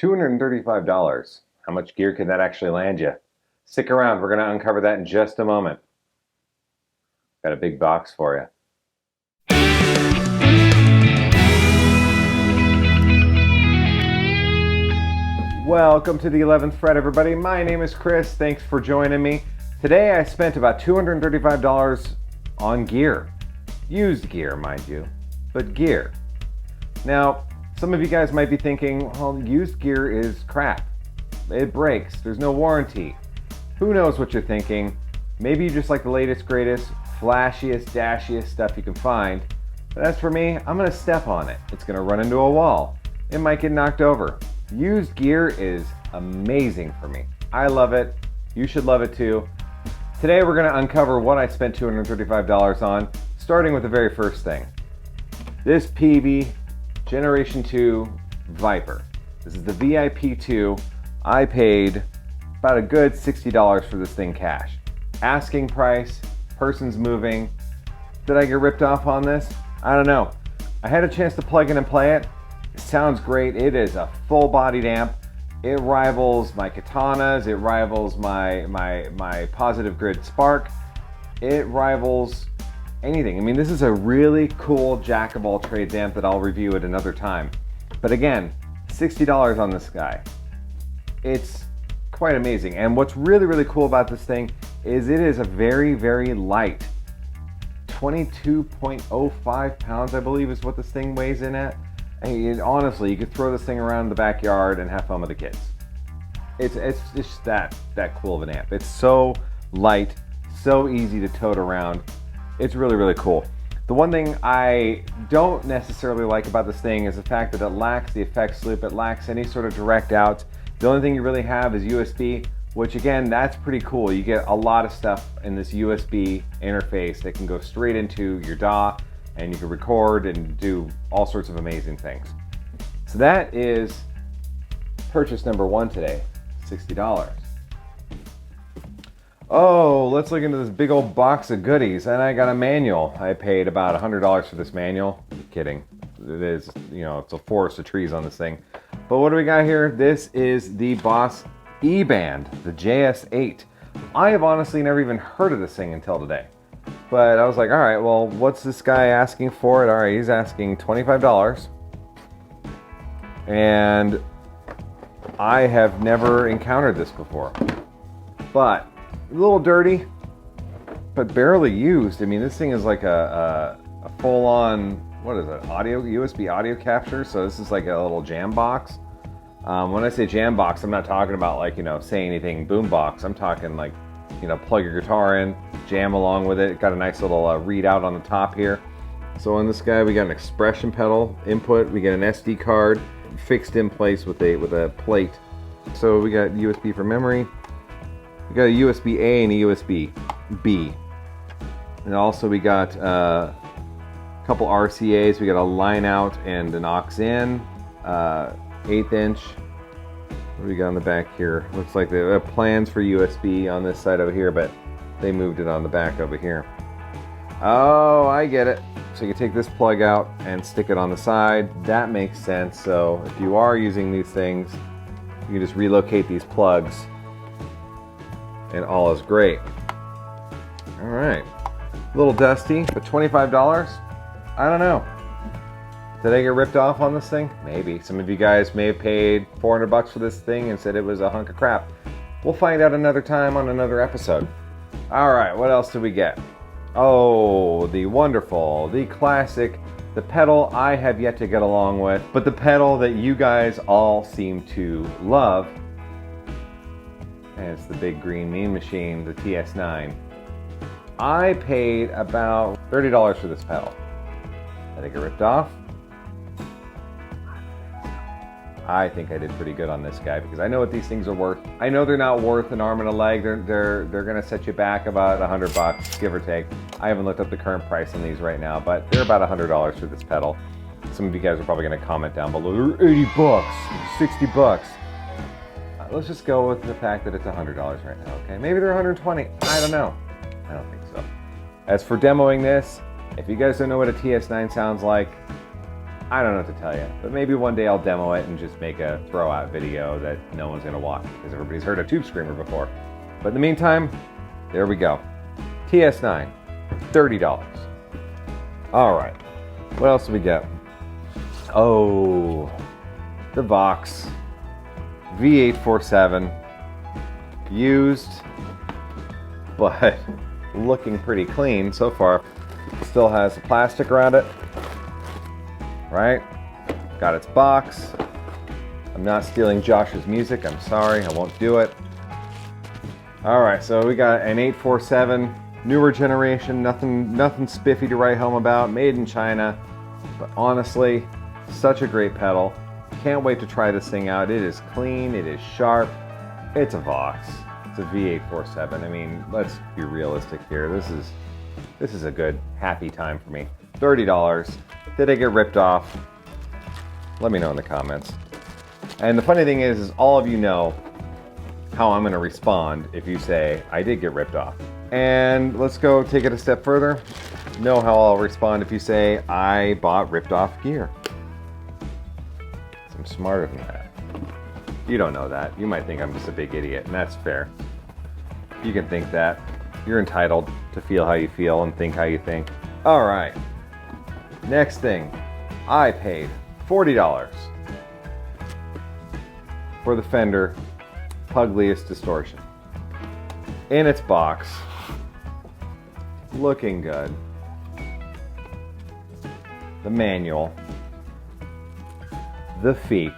$235. How much gear can that actually land you? Stick around, we're going to uncover that in just a moment. Got a big box for you. Welcome to the 11th Fret, everybody. My name is Chris. Thanks for joining me. Today I spent about $235 on gear. Used gear, mind you, but gear. Now, some of you guys might be thinking, well, used gear is crap. It breaks. There's no warranty. Who knows what you're thinking? Maybe you just like the latest, greatest, flashiest, dashiest stuff you can find. But as for me, I'm going to step on it. It's going to run into a wall. It might get knocked over. Used gear is amazing for me. I love it. You should love it too. Today we're going to uncover what I spent $235 on, starting with the very first thing. This Peavey Generation 2 Vypyr. This is the VIP2. I paid about a good $60 for this thing cash. Asking price, person's moving. Did I get ripped off on this? I don't know. I had a chance to plug in and play it. It sounds great. It is a full-bodied amp. It rivals my Katanas. It rivals my Positive Grid Spark. It rivals anything. I mean, this is a really cool jack of all trades amp that I'll review at another time. But again, $60 on this guy. It's quite amazing. And what's really, really cool about this thing is it is a very, very light 22.05 pounds, I believe is what this thing weighs in at. And honestly, you could throw this thing around the backyard and have fun with the kids. It's just that cool of an amp. It's so light, so easy to tote around. It's really, really cool. The one thing I don't necessarily like about this thing is the fact that it lacks the effects loop. It lacks any sort of direct out. The only thing you really have is USB, which again, that's pretty cool. You get a lot of stuff in this USB interface that can go straight into your DAW, and you can record and do all sorts of amazing things. So that is purchase number one today, $60. Oh, let's look into this big old box of goodies. And I got a manual. I paid about $100 for this manual. I'm kidding. It is, it's a forest of trees on this thing. But what do we got here? This is the Boss E-Band, the JS8. I have honestly never even heard of this thing until today. But I was like, all right, well, what's this guy asking for it? All right, he's asking $25. And I have never encountered this before. But a little dirty, but barely used. I mean, this thing is like a full-on, what is it, USB audio capture. So this is like a little jam box. When I say jam box, I'm not talking about like, say anything boom box. I'm talking like, plug your guitar in, jam along with it. Got a nice little readout on the top here. So on this guy, we got an expression pedal input. We get an SD card fixed in place with a plate. So we got USB for memory. We got a USB A and a USB B. And also we got a couple RCAs. We got a line out and an aux in, 1/8 inch. What do we got on the back here? Looks like they have plans for USB on this side over here, but they moved it on the back over here. Oh, I get it. So you can take this plug out and stick it on the side. That makes sense. So if you are using these things, you can just relocate these plugs and all is great. All right. A little dusty, but $25? I don't know. Did I get ripped off on this thing? Maybe. Some of you guys may have paid $400 for this thing and said it was a hunk of crap. We'll find out another time on another episode. All right, what else did we get? Oh, the wonderful, the classic, the pedal I have yet to get along with, but the pedal that you guys all seem to love. And it's the big green mean machine, the TS9. I paid about $30 for this pedal. Did I get ripped off? I think I did pretty good on this guy because I know what these things are worth. I know they're not worth an arm and a leg. They're gonna set you back about $100, give or take. I haven't looked up the current price on these right now, but they're about $100 for this pedal. Some of you guys are probably gonna comment down below, they're 80 bucks, 60 bucks. Let's just go with the fact that it's $100 right now, okay? Maybe they're 120, I don't know. I don't think so. As for demoing this, if you guys don't know what a TS9 sounds like, I don't know what to tell you, but maybe one day I'll demo it and just make a throw out video that no one's gonna watch because everybody's heard a tube screamer before. But in the meantime, there we go. TS9, $30. All right, what else do we get? Oh, the Vox V847, used, but looking pretty clean so far. Still has the plastic around it, right? Got its box. I'm not stealing Josh's music, I'm sorry, I won't do it. All right, so we got an 847, newer generation, nothing spiffy to write home about, made in China, but honestly, such a great pedal. Can't wait to try this thing out. It is clean, it is sharp, it's a Vox, it's a V847. I mean, let's be realistic here. This is a good, happy time for me. $30. Did I get ripped off? Let me know in the comments. And the funny thing is all of you know how I'm gonna respond if you say I did get ripped off. And let's go take it a step further. Know how I'll respond if you say I bought ripped off gear. I'm smarter than that. You don't know that. You might think I'm just a big idiot, and that's fair. You can think that. You're entitled to feel how you feel and think how you think. All right. Next thing. I paid $40 for the Fender Puglist Distortion. In its box. Looking good. The manual. The feet,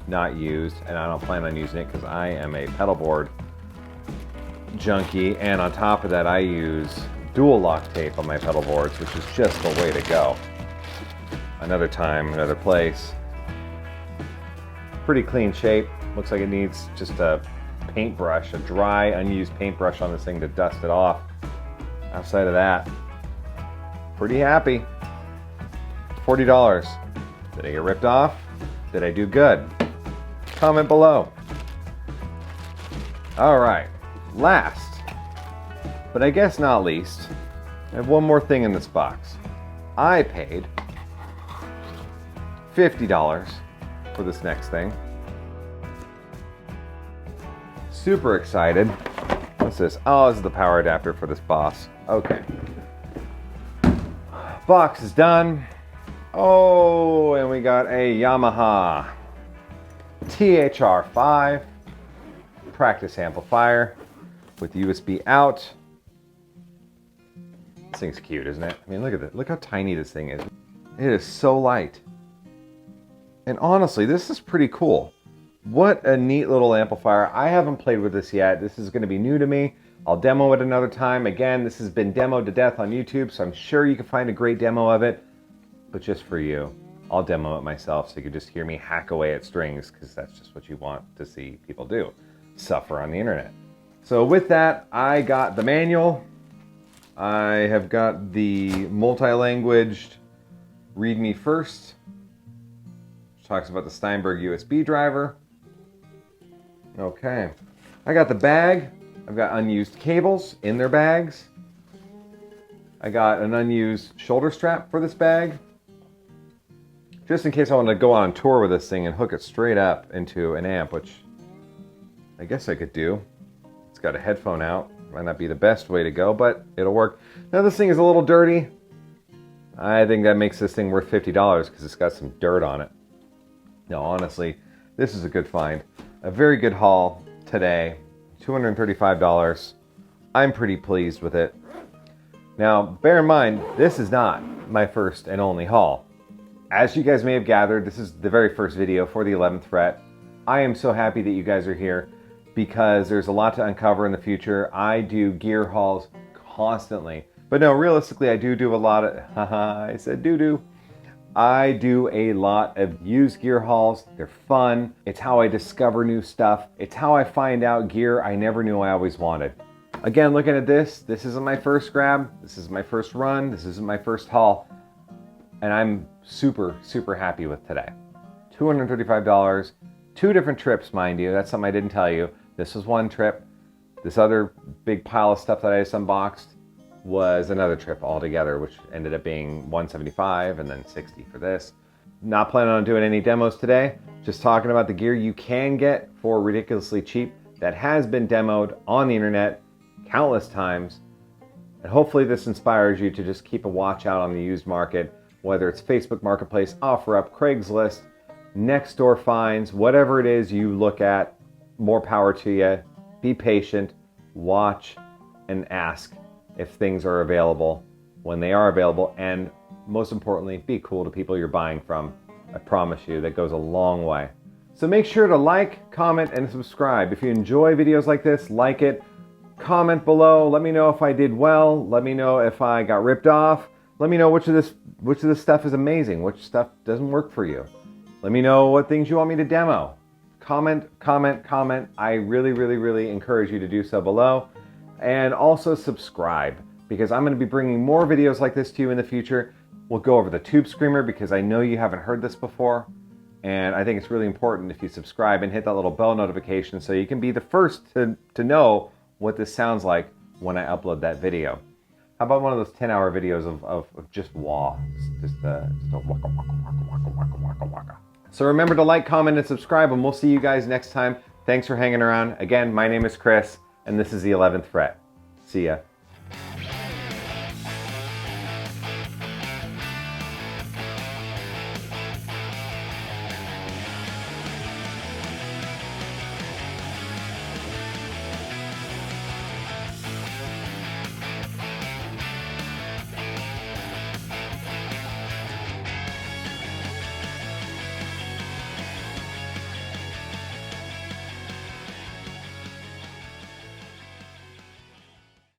not used, and I don't plan on using it because I am a pedal board junkie, and on top of that I use dual lock tape on my pedal boards, which is just the way to go. Another time, another place. Pretty clean shape. Looks like it needs just a paintbrush, a dry, unused paintbrush on this thing to dust it off. Outside of that, pretty happy. $40. Did I get ripped off? Did I do good? Comment below. All right, last, but I guess not least, I have one more thing in this box. I paid $50 for this next thing. Super excited. What's this? Oh, this is the power adapter for this Boss. Okay. Box is done. Oh, and we got a Yamaha THR5 practice amplifier with USB out. This thing's cute, isn't it? I mean, look at it. Look how tiny this thing is. It is so light. And honestly, this is pretty cool. What a neat little amplifier. I haven't played with this yet. This is going to be new to me. I'll demo it another time. Again, this has been demoed to death on YouTube, so I'm sure you can find a great demo of it. But just for you, I'll demo it myself so you can just hear me hack away at strings, because that's just what you want to see people do. Suffer on the internet. So with that, I got the manual. I have got the multi-languaged read me first, which talks about the Steinberg USB driver. Okay. I got the bag. I've got unused cables in their bags. I got an unused shoulder strap for this bag, just in case I want to go on tour with this thing and hook it straight up into an amp, which I guess I could do. It's got a headphone out. Might not be the best way to go, but it'll work. Now this thing is a little dirty. I think that makes this thing worth $50 because it's got some dirt on it. No, honestly, this is a good find. A very good haul today. $235. I'm pretty pleased with it. Now, bear in mind, this is not my first and only haul. As you guys may have gathered, this is the very first video for the 11th Fret. I am so happy that you guys are here because there's a lot to uncover in the future. I do gear hauls constantly. But no, realistically, I do a lot of, I said doo-doo. I do a lot of used gear hauls. They're fun. It's how I discover new stuff. It's how I find out gear I never knew I always wanted. Again, looking at this isn't my first grab. This is my first run. This isn't my first haul. And I'm super, super happy with today. $235, 2 different trips, mind you. That's something I didn't tell you. This was one trip. This other big pile of stuff that I just unboxed was another trip altogether, which ended up being $175 and then $60 for this. not planning on doing any demos today, just talking about the gear you can get for ridiculously cheap that has been demoed on the internet countless times. And hopefully this inspires you to just keep a watch out on the used market, whether it's Facebook Marketplace, OfferUp, Craigslist, Nextdoor finds, whatever it is you look at, more power to you. Be patient, watch, and ask if things are available when they are available, and most importantly, be cool to people you're buying from. I promise you, that goes a long way. So make sure to like, comment, and subscribe. If you enjoy videos like this, like it. Comment below. Let me know if I did well. Let me know if I got ripped off. Let me know which of this stuff is amazing, which stuff doesn't work for you. Let me know what things you want me to demo. Comment, comment, comment. I really, really, really encourage you to do so below. And also subscribe, because I'm going to be bringing more videos like this to you in the future. We'll go over the Tube Screamer, because I know you haven't heard this before. And I think it's really important if you subscribe and hit that little bell notification so you can be the first to know what this sounds like when I upload that video. How about one of those 10-hour videos of just wah? Just a waka, waka, waka, waka, waka, waka, waka. So remember to like, comment, and subscribe, and we'll see you guys next time. Thanks for hanging around. Again, my name is Chris, and this is the 11th Fret. See ya.